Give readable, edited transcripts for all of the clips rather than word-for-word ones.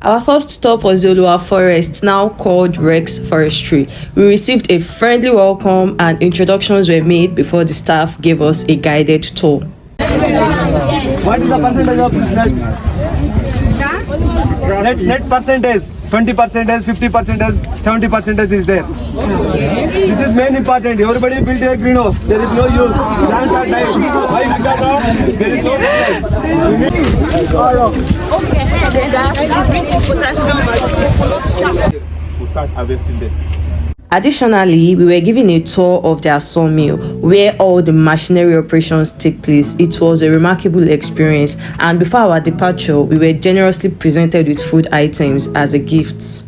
Our first stop was the Olua Forest, now called Rex Forestry. We received a friendly welcome and introductions were made before the staff gave us a guided tour. What is the percentage of net percentage? 20%, 50%, 70% is there. This is main important. Everybody build a greenhouse. There is no use. Plants are dying. Why? Because there is no use. We start harvesting there. Additionally, we were given a tour of their sawmill where all the machinery operations take place. It was a remarkable experience, and before our departure, we were generously presented with food items as a gift.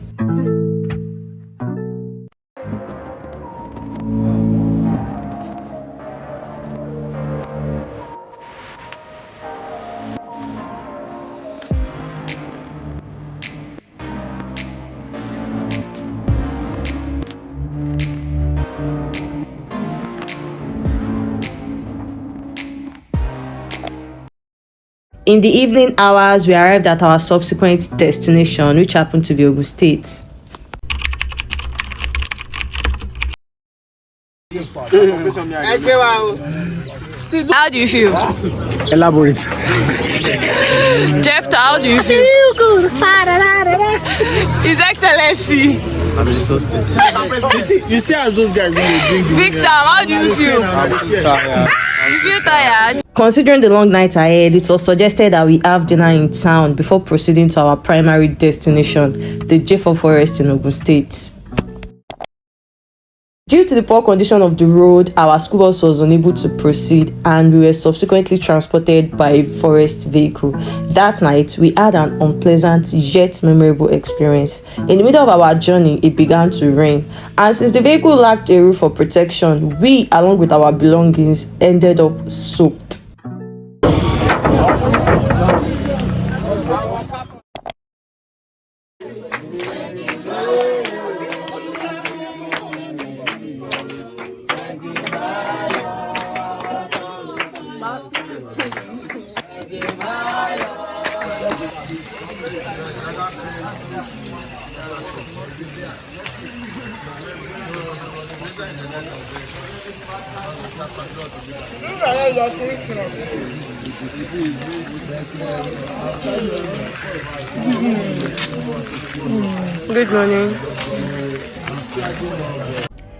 In the evening hours, we arrived at our subsequent destination, which happened to be Ogun State. How do you feel? Elaborate. Jeff, how do you feel? Feel good. His Excellency. I'm exhausted. You see as those guys when they drink. Big Sam, how do you feel? You feel tired? Considering the long night ahead, it was suggested that we have dinner in town before proceeding to our primary destination, the J4 Forest in Ogun State. Due to the poor condition of the road, our school bus was unable to proceed and we were subsequently transported by a forest vehicle. That night, we had an unpleasant yet memorable experience. In the middle of our journey, it began to rain, and since the vehicle lacked a roof for protection, we, along with our belongings, ended up soaked. Good morning.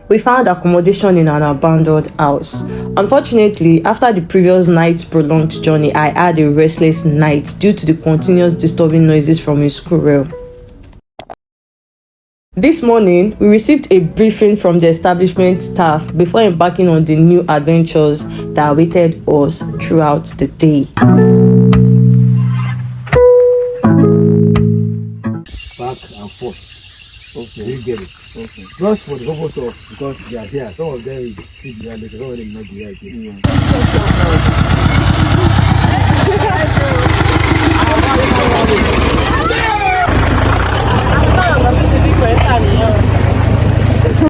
We found accommodation in an abandoned house. Unfortunately, after the previous night's prolonged journey, I had a restless night due to the continuous disturbing noises from a school rail. This morning, we received a briefing from the establishment staff before embarking on the new adventures that awaited us throughout the day. Back and forth. Okay. You get it. Okay. Just for the purpose of, because they are here. Some of them is sit behind, some of them not behind.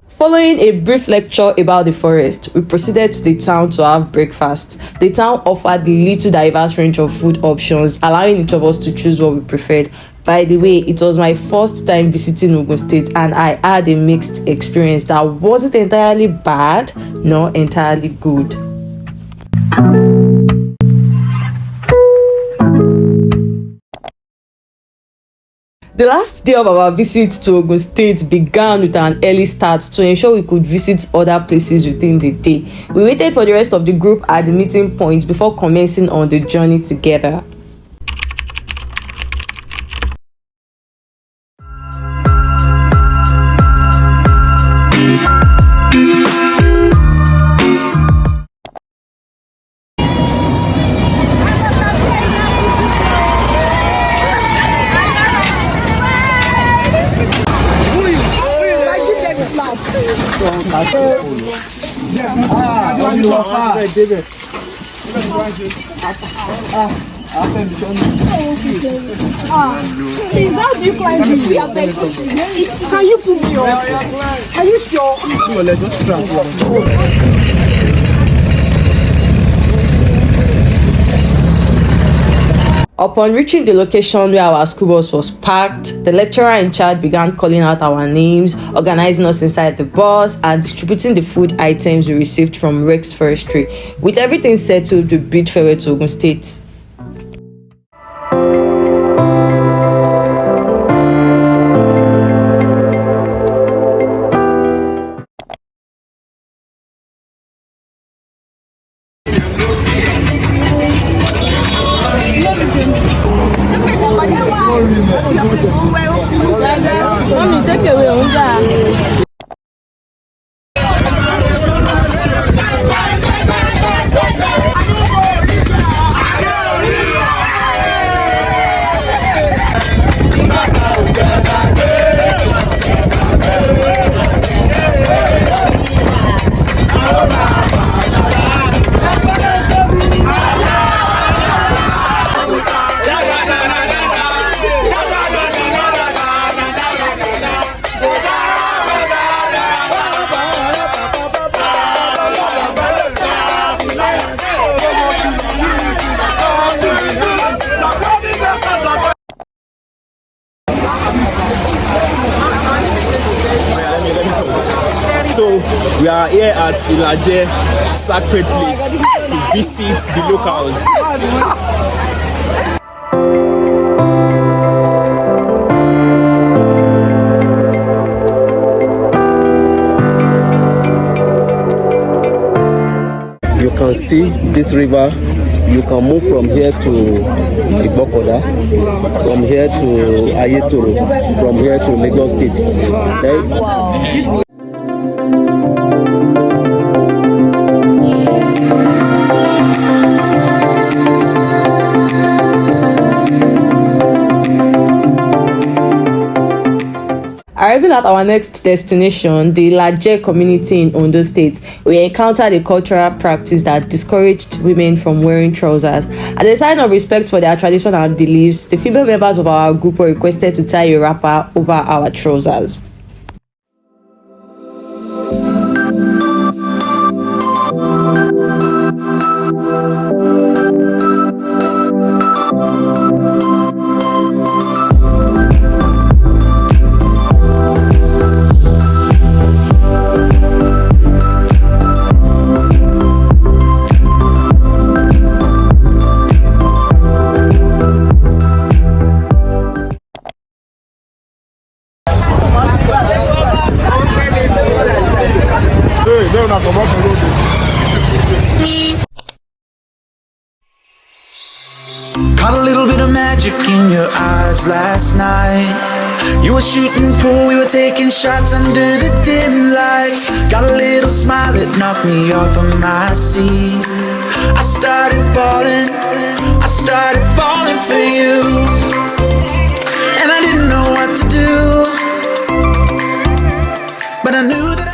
Following a brief lecture about the forest, we proceeded to the town to have breakfast. The town offered little diverse range of food options, allowing each of us to choose what we preferred. By the way, it was my first time visiting Ogun State and I had a mixed experience that wasn't entirely bad, nor entirely good. The last day of our visit to Ogun State began with an early start to ensure we could visit other places within the day. We waited for the rest of the group at the meeting point before commencing on the journey together. Please, how do you climb this? Can you put me on? Are you sure? Upon reaching the location where our school bus was parked, the lecturer in charge began calling out our names, organizing us inside the bus, and distributing the food items we received from Rex Forestry. With everything settled, we bid farewell to Ogun State. Mommy, take away. So we are here at Ilaje Sacred Place to visit the locals. You can see this river. You can move from here to Igbokoda, from here to Ayetoro, from here to Lagos State. Then, Arriving at our next destination, the Laje community in Ondo State, we encountered a cultural practice that discouraged women from wearing trousers. As a sign of respect for their tradition and beliefs, the female members of our group were requested to tie a wrapper over our trousers. Caught a little bit of magic in your eyes last night. You were shooting pool, we were taking shots under the dim lights. Got a little smile that knocked me off of my seat. I started falling for you, and I didn't know what to do, but I knew that